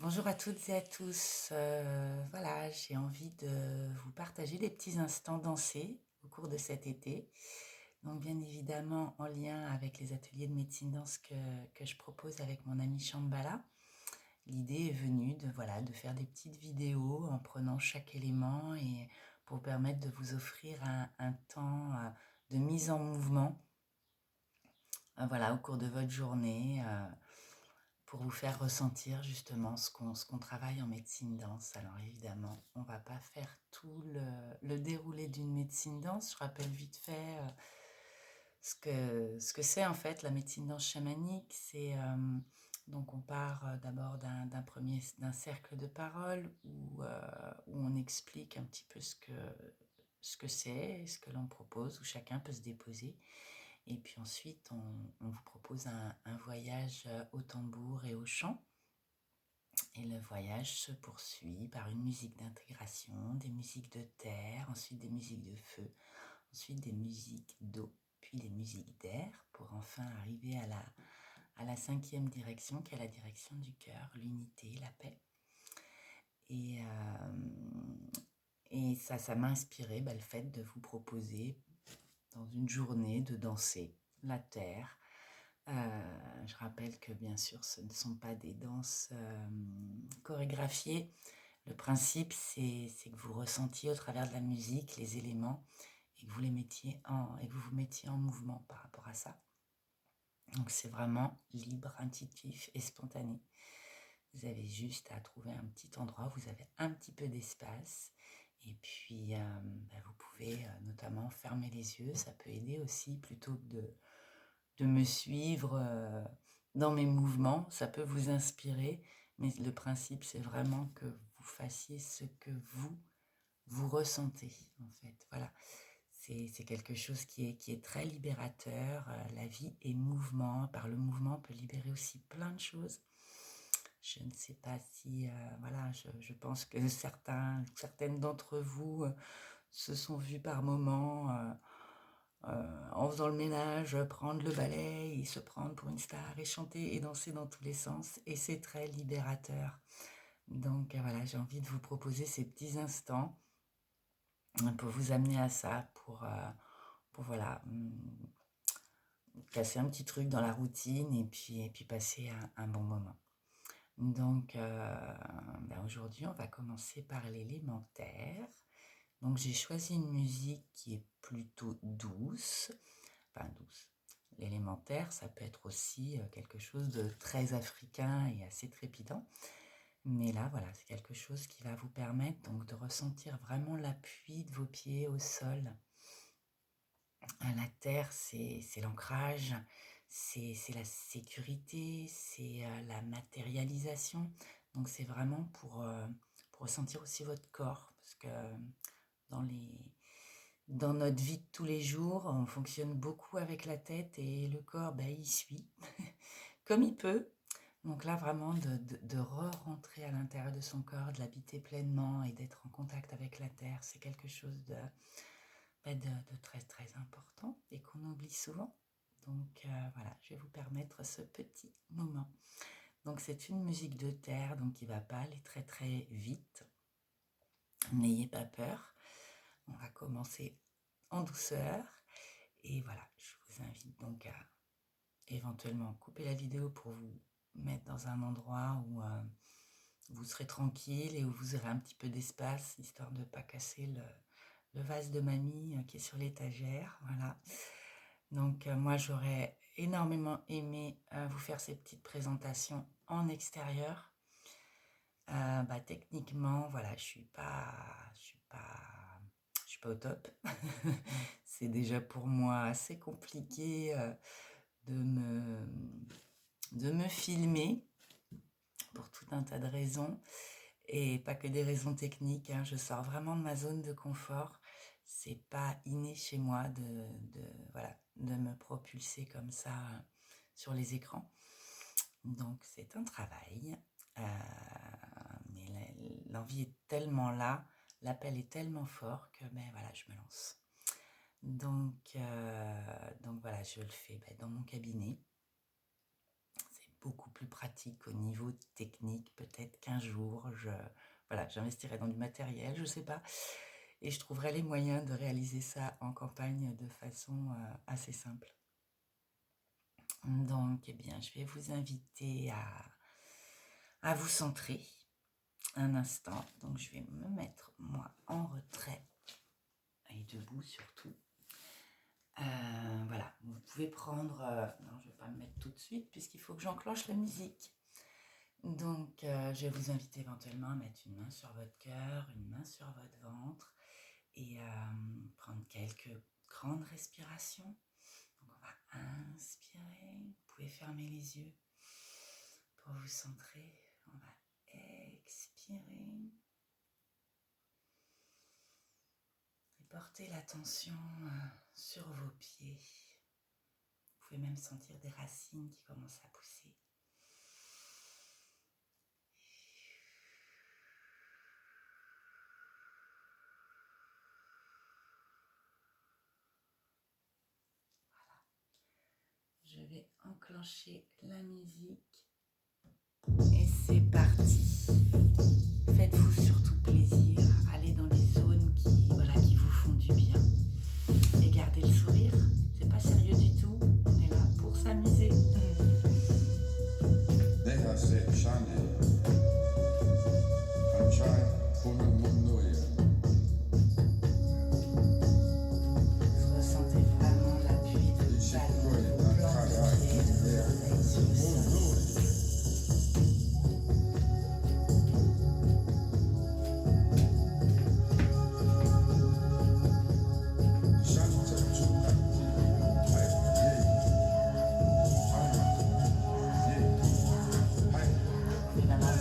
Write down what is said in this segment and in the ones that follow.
Bonjour à toutes et à tous. Voilà, j'ai envie de vous partager des petits instants dansés au cours de cet été. Donc bien évidemment en lien avec les ateliers de médecine danse que je propose avec mon ami Shambhala. L'idée est venue de faire des petites vidéos en prenant chaque élément et pour permettre de vous offrir un temps de mise en mouvement au cours de votre journée. Pour vous faire ressentir justement ce qu'on travaille en médecine danse. Alors évidemment, on ne va pas faire tout le déroulé d'une médecine danse. Je rappelle vite fait ce que c'est en fait la médecine danse chamanique. Donc on part d'abord d'un cercle de parole où on explique un petit peu ce que c'est, ce que l'on propose, où chacun peut se déposer. Et puis ensuite, on vous propose un voyage au tambour et au chant. Et le voyage se poursuit par une musique d'intégration, des musiques de terre, ensuite des musiques de feu, ensuite des musiques d'eau, puis des musiques d'air, pour enfin arriver à la cinquième direction, qui est la direction du cœur, l'unité, la paix. Et, ça m'a inspiré le fait de vous proposer dans une journée de danser la terre. Je rappelle que bien sûr ce ne sont pas des danses chorégraphiées. Le principe c'est que vous ressentiez au travers de la musique les éléments et que vous vous mettiez en mouvement par rapport à ça. Donc c'est vraiment libre, intuitif et spontané. Vous avez juste à trouver un petit endroit où vous avez un petit peu d'espace. Et puis, vous pouvez notamment fermer les yeux. Ça peut aider aussi, plutôt que de me suivre dans mes mouvements. Ça peut vous inspirer. Mais le principe, c'est vraiment que vous fassiez ce que vous ressentez, en fait. Voilà. C'est quelque chose qui est très libérateur. La vie est mouvement. Par le mouvement, on peut libérer aussi plein de choses. Je ne sais pas si, je pense que certaines d'entre vous se sont vues par moments en faisant le ménage, prendre le balai et se prendre pour une star et chanter et danser dans tous les sens. Et c'est très libérateur. Donc voilà, j'ai envie de vous proposer ces petits instants pour vous amener à ça, pour casser un petit truc dans la routine et puis passer un bon moment. Donc aujourd'hui, on va commencer par l'élémentaire. Donc j'ai choisi une musique qui est plutôt douce, enfin douce. L'élémentaire, ça peut être aussi quelque chose de très africain et assez trépidant. Mais là, voilà, c'est quelque chose qui va vous permettre donc de ressentir vraiment l'appui de vos pieds au sol. La terre, c'est l'ancrage, c'est la sécurité, c'est la matérialisation. Donc c'est vraiment pour ressentir aussi votre corps, parce que dans dans notre vie de tous les jours, on fonctionne beaucoup avec la tête et le corps, il suit comme il peut. Donc là, vraiment, de re-rentrer à l'intérieur de son corps, de l'habiter pleinement et d'être en contact avec la terre, c'est quelque chose de très très important et qu'on oublie souvent. Donc voilà, je vais vous permettre ce petit moment. Donc c'est une musique de terre, donc qui va pas aller très très vite. N'ayez pas peur. On va commencer en douceur. Et voilà, je vous invite donc à éventuellement couper la vidéo pour vous mettre dans un endroit où vous serez tranquille et où vous aurez un petit peu d'espace, histoire de ne pas casser le vase de mamie qui est sur l'étagère. Voilà. Donc moi, j'aurais énormément aimé vous faire ces petites présentations en extérieur. Techniquement, voilà, je suis pas au top. C'est déjà pour moi assez compliqué de me filmer pour tout un tas de raisons et pas que des raisons techniques. Je sors vraiment de ma zone de confort. C'est pas inné chez moi de me propulser comme ça sur les écrans. Donc c'est un travail, mais l'envie est tellement là, l'appel est tellement fort que je me lance. Donc voilà, je le fais dans mon cabinet. C'est beaucoup plus pratique au niveau technique. Peut-être qu'un jour, voilà, j'investirai dans du matériel, je ne sais pas, et je trouverai les moyens de réaliser ça en campagne de façon assez simple. Donc, eh bien, je vais vous inviter à vous centrer un instant. Donc, je vais me mettre, moi, en retrait et debout surtout. Voilà, vous pouvez prendre... non, je ne vais pas me mettre tout de suite puisqu'il faut que j'enclenche la musique. Donc, je vais vous inviter éventuellement à mettre une main sur votre cœur, une main sur votre ventre et prendre quelques grandes respirations. Donc, on va inspirer. Vous pouvez fermer les yeux pour vous centrer. On va expirer. Et porter l'attention sur vos pieds. Vous pouvez même sentir des racines qui commencent à pousser. Je vais enclencher la musique et c'est parti. Faites-vous surtout plaisir, allez dans les zones qui vous font du bien et gardez le sourire. C'est pas sérieux du tout, on est là pour s'amuser. Ressentez vraiment l'appui de vos talons, de vos plantes de pied, de vos orteils sur le sol. Vous pouvez même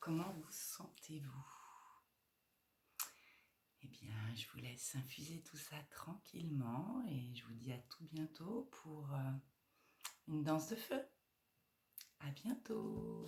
comment vous sentez-vous? Eh bien, je vous laisse infuser tout ça tranquillement et je vous dis à tout bientôt pour une danse de feu. À bientôt!